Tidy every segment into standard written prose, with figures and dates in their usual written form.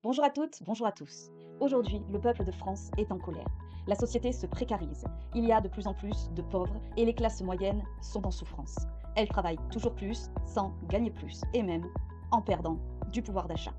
Bonjour à toutes, bonjour à tous. Aujourd'hui, le peuple de France est en colère. La société se précarise. Il y a de plus en plus de pauvres et les classes moyennes sont en souffrance. Elles travaillent toujours plus sans gagner plus et même en perdant du pouvoir d'achat.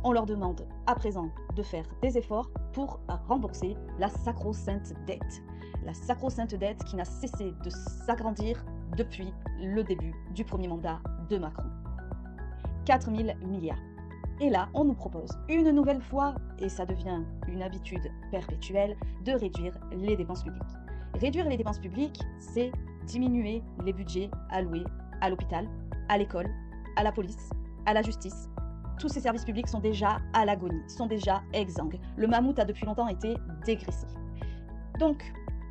On leur demande à présent de faire des efforts pour rembourser la sacro-sainte dette. La sacro-sainte dette qui n'a cessé de s'agrandir depuis le début du premier mandat de Macron. 4 000 milliards. Et là, on nous propose une nouvelle fois, et ça devient une habitude perpétuelle, de réduire les dépenses publiques. Réduire les dépenses publiques, c'est diminuer les budgets alloués à l'hôpital, à l'école, à la police, à la justice. Tous ces services publics sont déjà à l'agonie, sont déjà exsangues. Le mammouth a depuis longtemps été dégraissé. Donc,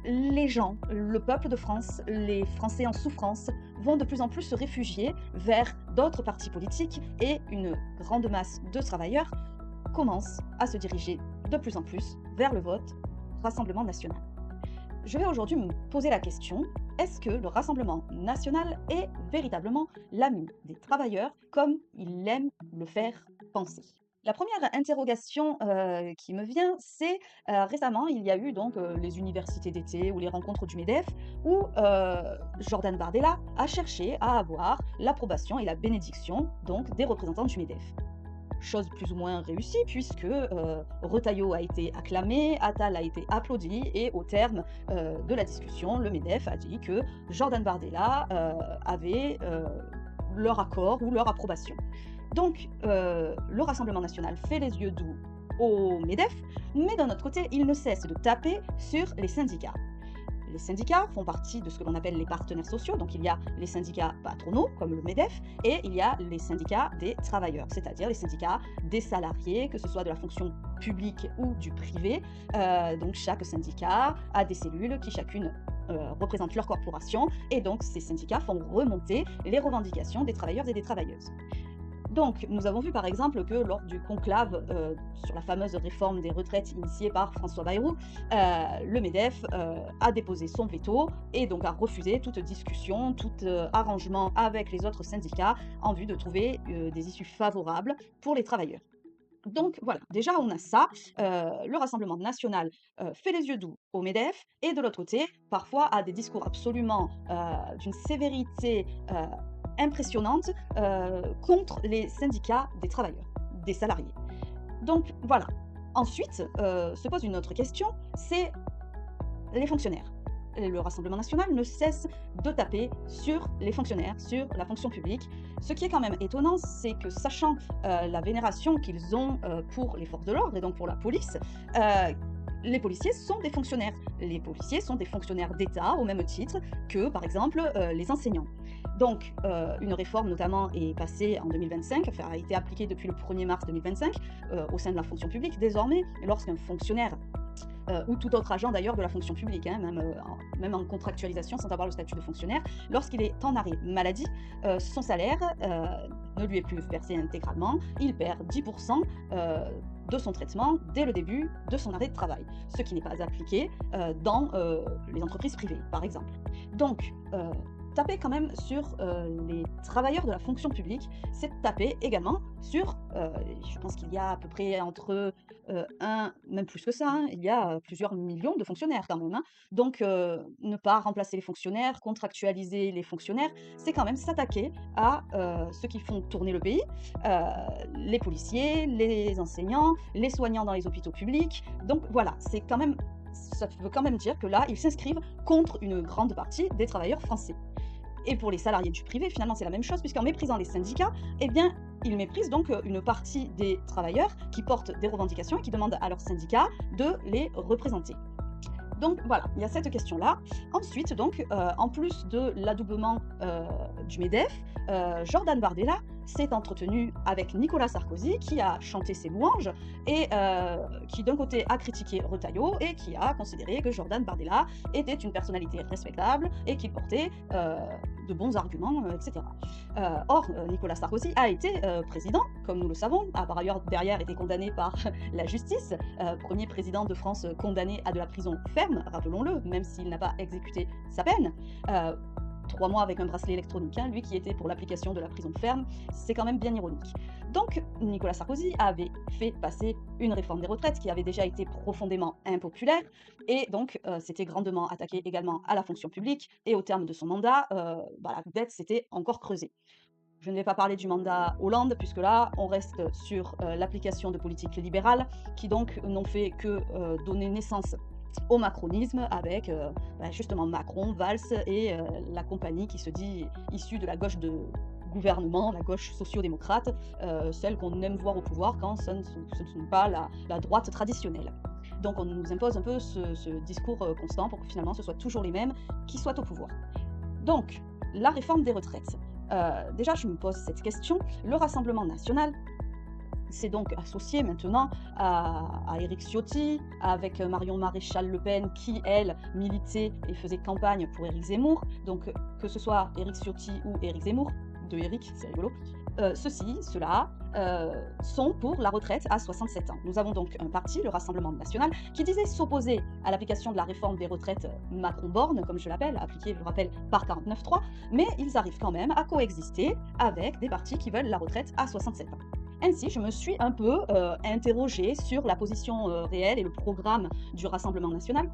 les gens, le peuple de France, les Français en souffrance, vont de plus en plus se réfugier vers d'autres partis politiques et une grande masse de travailleurs commence à se diriger de plus en plus vers le vote Rassemblement national. Je vais aujourd'hui me poser la question, est-ce que le Rassemblement national est véritablement l'ami des travailleurs comme il aime le faire penser? La première interrogation qui me vient, c'est récemment, il y a eu donc les universités d'été ou les rencontres du MEDEF où Jordan Bardella a cherché à avoir l'approbation et la bénédiction donc des représentants du MEDEF. Chose plus ou moins réussie puisque Retailleau a été acclamé, Attal a été applaudi et au terme de la discussion, le MEDEF a dit que Jordan Bardella avait leur accord ou leur approbation. Donc, le Rassemblement national fait les yeux doux au MEDEF, mais d'un autre côté, il ne cesse de taper sur les syndicats. Les syndicats font partie de ce que l'on appelle les partenaires sociaux, donc il y a les syndicats patronaux, comme le MEDEF, et il y a les syndicats des travailleurs, c'est-à-dire les syndicats des salariés, que ce soit de la fonction publique ou du privé. Donc chaque syndicat a des cellules qui chacune représentent leur corporation, et donc ces syndicats font remonter les revendications des travailleurs et des travailleuses. Donc, nous avons vu par exemple que lors du conclave sur la fameuse réforme des retraites initiée par François Bayrou, le MEDEF a déposé son veto et donc a refusé toute discussion, tout arrangement avec les autres syndicats en vue de trouver des issues favorables pour les travailleurs. Donc voilà, déjà on a ça, le Rassemblement national fait les yeux doux au MEDEF et de l'autre côté, parfois a des discours absolument d'une sévérité impressionnante contre les syndicats des travailleurs, des salariés. Donc voilà. Ensuite, se pose une autre question, c'est les fonctionnaires. Le Rassemblement national ne cesse de taper sur les fonctionnaires, sur la fonction publique. Ce qui est quand même étonnant, c'est que sachant la vénération qu'ils ont pour les forces de l'ordre et donc pour la police, les policiers sont des fonctionnaires. Les policiers sont des fonctionnaires d'État au même titre que, par exemple, les enseignants. Donc, une réforme notamment est passée en 2025, enfin a été appliquée depuis le 1er mars 2025 au sein de la fonction publique. Désormais, lorsqu'un fonctionnaire ou tout autre agent d'ailleurs de la fonction publique, hein, même en contractualisation sans avoir le statut de fonctionnaire, lorsqu'il est en arrêt maladie, son salaire ne lui est plus versé intégralement, il perd 10% de son traitement dès le début de son arrêt de travail, ce qui n'est pas appliqué dans les entreprises privées, par exemple. Donc, taper quand même sur les travailleurs de la fonction publique, c'est taper également sur, je pense qu'il y a à peu près entre même plus que ça, hein, il y a plusieurs millions de fonctionnaires quand même. Hein. Donc, ne pas remplacer les fonctionnaires, contractualiser les fonctionnaires, c'est quand même s'attaquer à ceux qui font tourner le pays, les policiers, les enseignants, les soignants dans les hôpitaux publics. Donc voilà, c'est quand même ça veut quand même dire que là, ils s'inscrivent contre une grande partie des travailleurs français. Et pour les salariés du privé, finalement, c'est la même chose, puisqu'en méprisant les syndicats, eh bien, ils méprisent donc une partie des travailleurs qui portent des revendications et qui demandent à leurs syndicats de les représenter. Donc voilà, il y a cette question-là. Ensuite, donc, en plus de l'adoubement du MEDEF, Jordan Bardella s'est entretenu avec Nicolas Sarkozy, qui a chanté ses louanges et qui d'un côté a critiqué Retailleau et qui a considéré que Jordan Bardella était une personnalité respectable et qu'il portait de bons arguments, etc. Or, Nicolas Sarkozy a été président, comme nous le savons, a par ailleurs derrière été condamné par la justice, premier président de France condamné à de la prison ferme, rappelons-le, même s'il n'a pas exécuté sa peine. 3 mois avec un bracelet électronique, hein, lui qui était pour l'application de la prison ferme, c'est quand même bien ironique. Donc Nicolas Sarkozy avait fait passer une réforme des retraites qui avait déjà été profondément impopulaire et donc s'était grandement attaqué également à la fonction publique et au terme de son mandat, la dette s'était encore creusée. Je ne vais pas parler du mandat Hollande, puisque là, on reste sur l'application de politiques libérales qui donc n'ont fait que donner naissance au macronisme avec justement Macron, Valls et la compagnie qui se dit issue de la gauche de gouvernement, la gauche sociodémocrate, celle qu'on aime voir au pouvoir quand ce ne sont pas la droite traditionnelle. Donc on nous impose un peu ce discours constant pour que finalement ce soit toujours les mêmes qui soient au pouvoir. Donc, la réforme des retraites. Déjà, je me pose cette question. Le Rassemblement national s'est donc associé maintenant à Éric Ciotti, avec Marion Maréchal Le Pen, qui, elle, militait et faisait campagne pour Éric Zemmour. Donc, que ce soit Éric Ciotti ou Éric Zemmour, de Éric, c'est rigolo, ceux-là, sont pour la retraite à 67 ans. Nous avons donc un parti, le Rassemblement national, qui disait s'opposer à l'application de la réforme des retraites Macron-Borne, comme je l'appelle, appliquée, je le rappelle, par 49.3, mais ils arrivent quand même à coexister avec des partis qui veulent la retraite à 67 ans. Ainsi, je me suis un peu interrogée sur la position réelle et le programme du Rassemblement national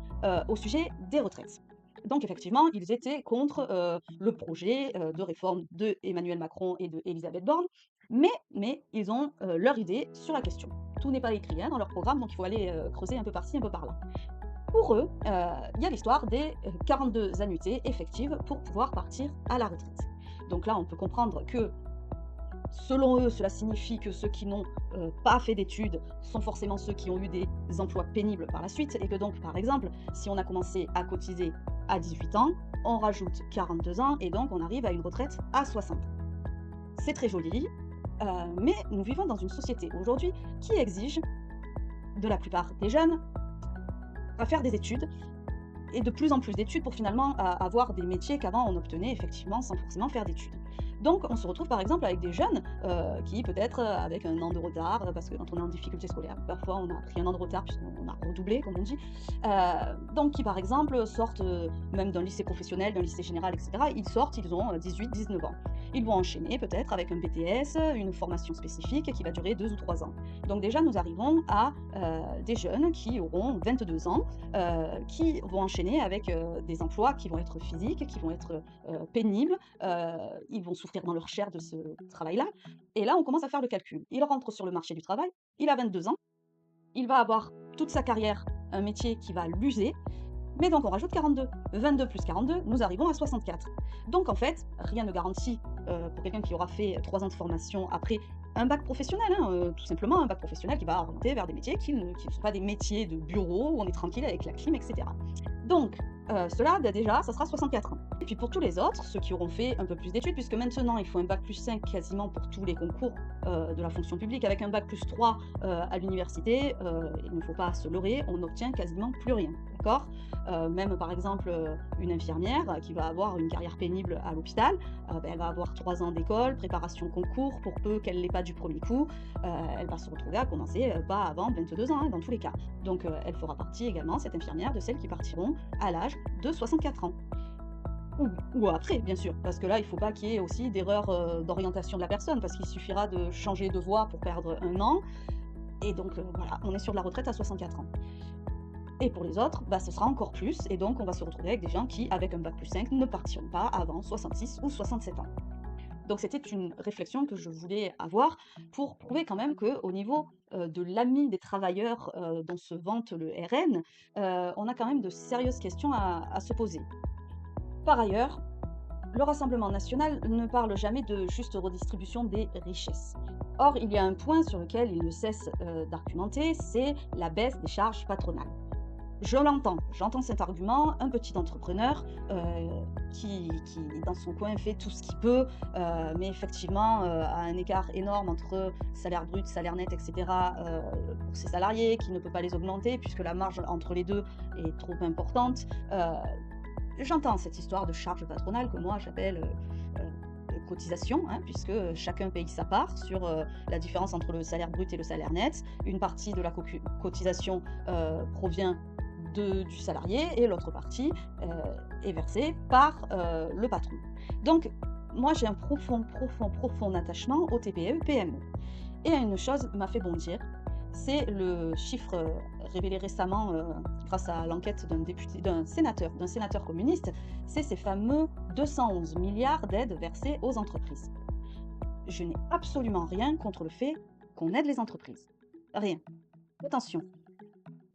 au sujet des retraites. Donc effectivement, ils étaient contre le projet de réforme de Emmanuel Macron et de Elisabeth Borne, mais ils ont leur idée sur la question. Tout n'est pas écrit dans leur programme, donc il faut aller creuser un peu par-ci, un peu par-là. Pour eux, il y a l'histoire des 42 annuités effectives pour pouvoir partir à la retraite. Donc là, on peut comprendre que selon eux, cela signifie que ceux qui n'ont pas fait d'études sont forcément ceux qui ont eu des emplois pénibles par la suite, et que donc, par exemple, si on a commencé à cotiser à 18 ans, on rajoute 42 ans, et donc on arrive à une retraite à 60 ans. C'est très joli, mais nous vivons dans une société aujourd'hui qui exige de la plupart des jeunes à faire des études, et de plus en plus d'études pour finalement avoir des métiers qu'avant on obtenait effectivement sans forcément faire d'études. Donc on se retrouve par exemple avec des jeunes qui peut-être avec un an de retard, parce que quand on est en difficulté scolaire, parfois on a pris un an de retard puisqu'on a redoublé comme on dit, donc qui par exemple sortent même d'un lycée professionnel, d'un lycée général, etc. Ils sortent, ils ont 18-19 ans. Ils vont enchaîner peut-être avec un BTS, une formation spécifique qui va durer 2 ou 3 ans. Donc déjà nous arrivons à des jeunes qui auront 22 ans, qui vont enchaîner avec des emplois qui vont être physiques, qui vont être pénibles, ils vont souffrir dans leur chair de ce travail-là. Et là, on commence à faire le calcul. Il rentre sur le marché du travail, il a 22 ans, il va avoir toute sa carrière un métier qui va l'user, mais donc on rajoute 42. 22 plus 42, nous arrivons à 64. Donc en fait, rien ne garantit pour quelqu'un qui aura fait 3 ans de formation après un bac professionnel, tout simplement un bac professionnel qui va orienter vers des métiers qui ne sont pas des métiers de bureau où on est tranquille avec la clim, etc. Donc, cela, déjà, ça sera 64 ans. Et puis pour tous les autres, ceux qui auront fait un peu plus d'études, puisque maintenant il faut un bac plus 5 quasiment pour tous les concours de la fonction publique, avec un bac plus 3 à l'université, il ne faut pas se leurrer, on n'obtient quasiment plus rien, d'accord. Même par exemple une infirmière qui va avoir une carrière pénible à l'hôpital, elle va avoir 3 ans d'école, préparation concours, pour peu qu'elle l'ait pas du premier coup, elle va se retrouver à commencer pas avant 22 ans, dans tous les cas. Donc elle fera partie également, cette infirmière, de celles qui partiront à l'âge de 64 ans. Ou après, bien sûr, parce que là, il ne faut pas qu'il y ait aussi d'erreur d'orientation de la personne, parce qu'il suffira de changer de voie pour perdre un an, et donc voilà, on est sur de la retraite à 64 ans. Et pour les autres, ce sera encore plus, et donc on va se retrouver avec des gens qui, avec un bac plus 5, ne partiront pas avant 66 ou 67 ans. Donc c'était une réflexion que je voulais avoir pour prouver quand même qu'au niveau de l'ami des travailleurs dont se vante le RN, on a quand même de sérieuses questions à se poser. Par ailleurs, le Rassemblement national ne parle jamais de juste redistribution des richesses. Or, il y a un point sur lequel il ne cesse d'argumenter, c'est la baisse des charges patronales. J'entends cet argument, un petit entrepreneur qui dans son coin fait tout ce qu'il peut, mais effectivement a un écart énorme entre salaire brut, salaire net, etc. Pour ses salariés, qui ne peut pas les augmenter puisque la marge entre les deux est trop importante. J'entends cette histoire de charge patronale que moi j'appelle cotisation, puisque chacun paye sa part sur la différence entre le salaire brut et le salaire net. Une partie de la cotisation provient du salarié et l'autre partie est versée par le patron. Donc, moi, j'ai un profond attachement aux TPE-PME. Et une chose m'a fait bondir, c'est le chiffre révélé récemment grâce à l'enquête d'un sénateur communiste, c'est ces fameux 211 milliards d'aides versées aux entreprises. Je n'ai absolument rien contre le fait qu'on aide les entreprises. Rien. Attention,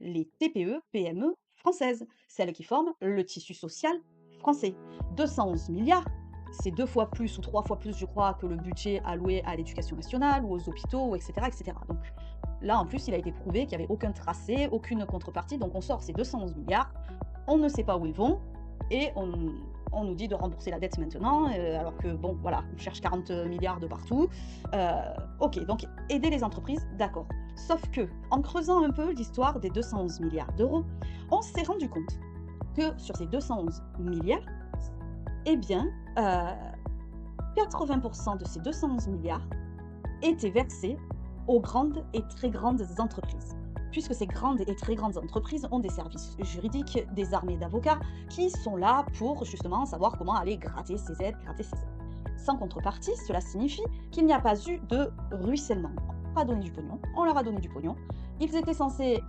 les TPE, PME françaises, celles qui forment le tissu social français. 211 milliards, c'est 2 fois plus ou 3 fois plus, je crois, que le budget alloué à l'éducation nationale ou aux hôpitaux, etc., etc. Donc là, en plus, il a été prouvé qu'il n'y avait aucun tracé, aucune contrepartie. Donc on sort ces 211 milliards, on ne sait pas où ils vont, et on nous dit de rembourser la dette maintenant, alors que, bon, voilà, on cherche 40 milliards de partout. Ok, donc aider les entreprises, d'accord. Sauf que, en creusant un peu l'histoire des 211 milliards d'euros, on s'est rendu compte que sur ces 211 milliards, eh bien, 80% de ces 211 milliards étaient versés aux grandes et très grandes entreprises. Puisque ces grandes et très grandes entreprises ont des services juridiques, des armées d'avocats qui sont là pour justement savoir comment aller gratter ces aides, Sans contrepartie, cela signifie qu'il n'y a pas eu de ruissellement. On leur a donné du pognon, on leur a donné du pognon. Ils étaient censés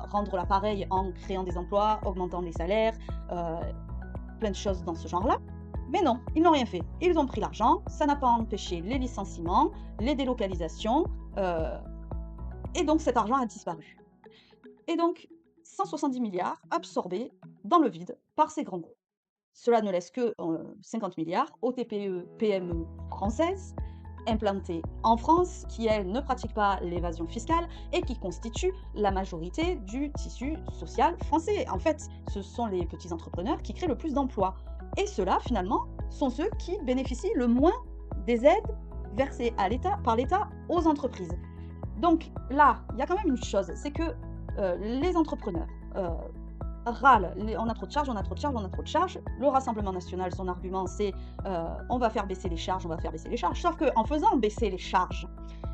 rendre l'appareil en créant des emplois, augmentant les salaires, plein de choses dans ce genre-là. Mais non, ils n'ont rien fait. Ils ont pris l'argent, ça n'a pas empêché les licenciements, les délocalisations, et donc cet argent a disparu. Et donc, 170 milliards absorbés dans le vide par ces grands groupes. Cela ne laisse que 50 milliards aux TPE, PME françaises, implantées en France, qui, elles, ne pratiquent pas l'évasion fiscale et qui constituent la majorité du tissu social français. En fait, ce sont les petits entrepreneurs qui créent le plus d'emplois. Et ceux-là, finalement, sont ceux qui bénéficient le moins des aides versées par l'État aux entreprises. Donc là, il y a quand même une chose, c'est que les entrepreneurs râlent, on a trop de charges, on a trop de charges, on a trop de charges. Le Rassemblement national, son argument, c'est on va faire baisser les charges, on va faire baisser les charges. Sauf qu'en faisant baisser les charges,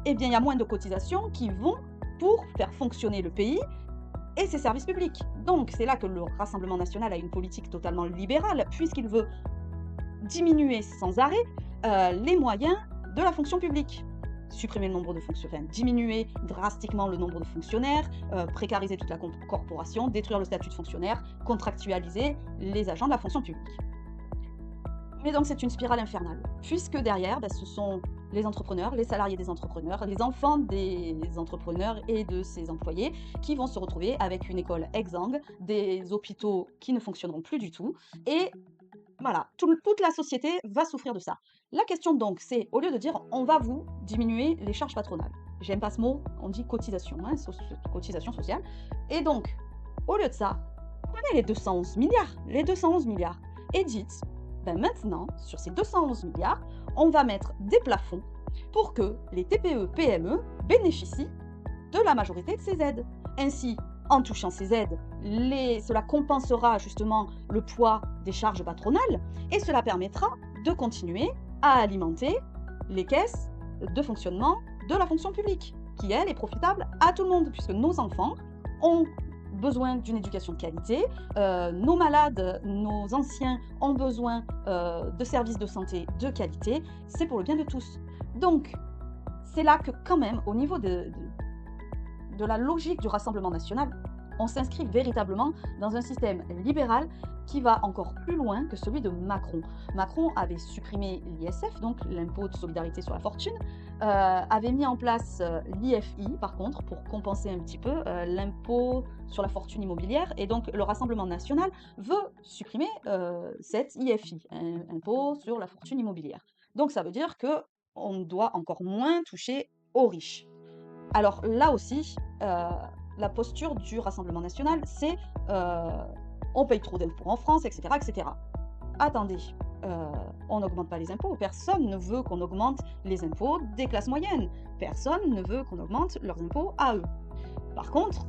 eh bien, il y a moins de cotisations qui vont pour faire fonctionner le pays et ses services publics. Donc, c'est là que le Rassemblement national a une politique totalement libérale, puisqu'il veut diminuer sans arrêt les moyens de la fonction publique. Supprimer le nombre de fonctionnaires, diminuer drastiquement le nombre de fonctionnaires, précariser toute la corporation, détruire le statut de fonctionnaire, contractualiser les agents de la fonction publique. Mais donc c'est une spirale infernale, puisque derrière, ce sont les entrepreneurs, les salariés des entrepreneurs, les enfants des entrepreneurs et de ces employés qui vont se retrouver avec une école exsangue, des hôpitaux qui ne fonctionneront plus du tout, et voilà, toute la société va souffrir de ça. La question donc, c'est, au lieu de dire on va vous diminuer les charges patronales, j'aime pas ce mot, on dit cotisation, cotisation sociale, et donc, au lieu de ça, prenez les 211 milliards, et dites, maintenant, sur ces 211 milliards, on va mettre des plafonds pour que les TPE, PME bénéficient de la majorité de ces aides. Ainsi, en touchant ces aides, cela compensera justement le poids des charges patronales et cela permettra de continuer à alimenter les caisses de fonctionnement de la fonction publique, qui, elle, est profitable à tout le monde, puisque nos enfants ont besoin d'une éducation de qualité, nos malades, nos anciens ont besoin de services de santé de qualité, c'est pour le bien de tous. Donc, c'est là que quand même, au niveau de la logique du Rassemblement national, on s'inscrit véritablement dans un système libéral qui va encore plus loin que celui de Macron. Macron avait supprimé l'ISF, donc l'impôt de solidarité sur la fortune, avait mis en place l'IFI, par contre, pour compenser un petit peu l'impôt sur la fortune immobilière, et donc le Rassemblement national veut supprimer cette IFI, impôt sur la fortune immobilière. Donc ça veut dire qu'on doit encore moins toucher aux riches. Alors là aussi, la posture du Rassemblement national, c'est on paye trop d'impôts en France, etc., etc. Attendez, on n'augmente pas les impôts. Personne ne veut qu'on augmente les impôts des classes moyennes. Personne ne veut qu'on augmente leurs impôts à eux. Par contre,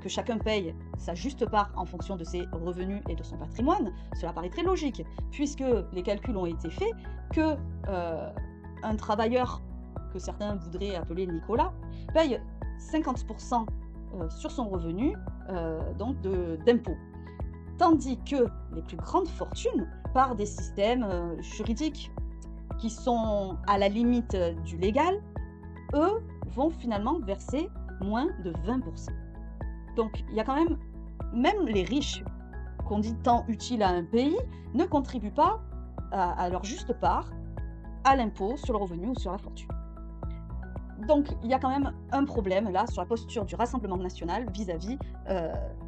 que chacun paye sa juste part en fonction de ses revenus et de son patrimoine, cela paraît très logique, puisque les calculs ont été faits que un travailleur que certains voudraient appeler Nicolas paye 50% sur son revenu donc d'impôts. Tandis que les plus grandes fortunes, par des systèmes juridiques qui sont à la limite du légal, eux vont finalement verser moins de 20%. Donc il y a quand même les riches qu'on dit tant utiles à un pays, ne contribuent pas à leur juste part à l'impôt sur le revenu ou sur la fortune. Donc il y a quand même un problème là sur la posture du Rassemblement national vis-à-vis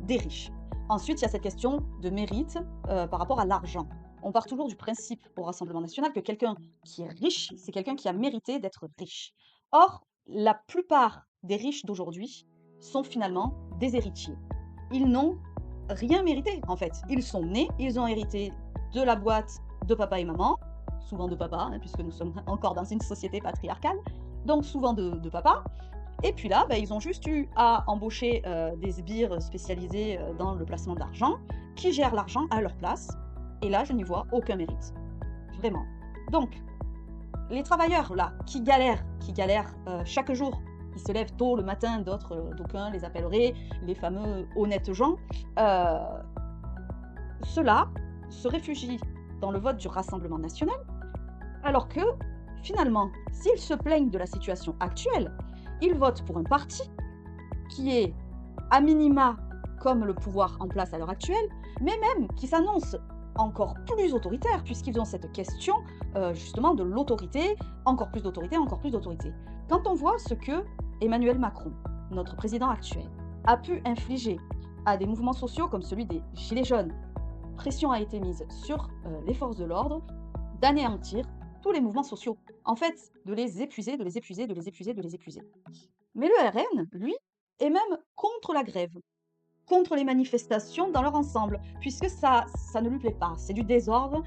des riches. Ensuite, il y a cette question de mérite par rapport à l'argent. On part toujours du principe au Rassemblement national que quelqu'un qui est riche, c'est quelqu'un qui a mérité d'être riche. Or, la plupart des riches d'aujourd'hui sont finalement des héritiers. Ils n'ont rien mérité en fait. Ils sont nés, ils ont hérité de la boîte de papa et maman, souvent de papa, hein, puisque nous sommes encore dans une société patriarcale, donc souvent de papa. Et puis là, ils ont juste eu à embaucher des sbires spécialisés dans le placement d'argent, qui gèrent l'argent à leur place. Et là, je n'y vois aucun mérite. Vraiment. Donc, les travailleurs là, qui galèrent chaque jour, qui se lèvent tôt le matin, d'aucuns les appelleraient les fameux honnêtes gens, ceux-là se réfugient dans le vote du Rassemblement national, alors que, finalement, s'ils se plaignent de la situation actuelle, ils votent pour un parti qui est, à minima, comme le pouvoir en place à l'heure actuelle, mais même qui s'annonce encore plus autoritaire, puisqu'ils ont cette question, justement, de l'autorité, encore plus d'autorité, encore plus d'autorité. Quand on voit ce que Emmanuel Macron, notre président actuel, a pu infliger à des mouvements sociaux comme celui des Gilets jaunes, pression a été mise sur les forces de l'ordre d'anéantir tous les mouvements sociaux. En fait, de les épuiser, de les épuiser, de les épuiser, de les épuiser. Mais le RN, lui, est même contre la grève, contre les manifestations dans leur ensemble, puisque ça ne lui plaît pas. C'est du désordre,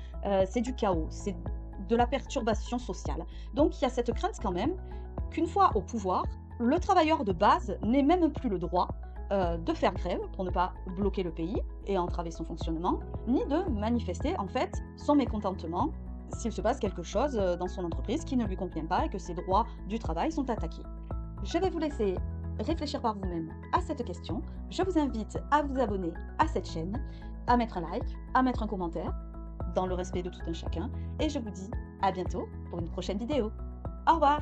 c'est du chaos, c'est de la perturbation sociale. Donc il y a cette crainte quand même qu'une fois au pouvoir, le travailleur de base n'ait même plus le droit de faire grève pour ne pas bloquer le pays et entraver son fonctionnement, ni de manifester en fait son mécontentement s'il se passe quelque chose dans son entreprise qui ne lui convient pas et que ses droits du travail sont attaqués. Je vais vous laisser réfléchir par vous-même à cette question. Je vous invite à vous abonner à cette chaîne, à mettre un like, à mettre un commentaire, dans le respect de tout un chacun, et je vous dis à bientôt pour une prochaine vidéo. Au revoir!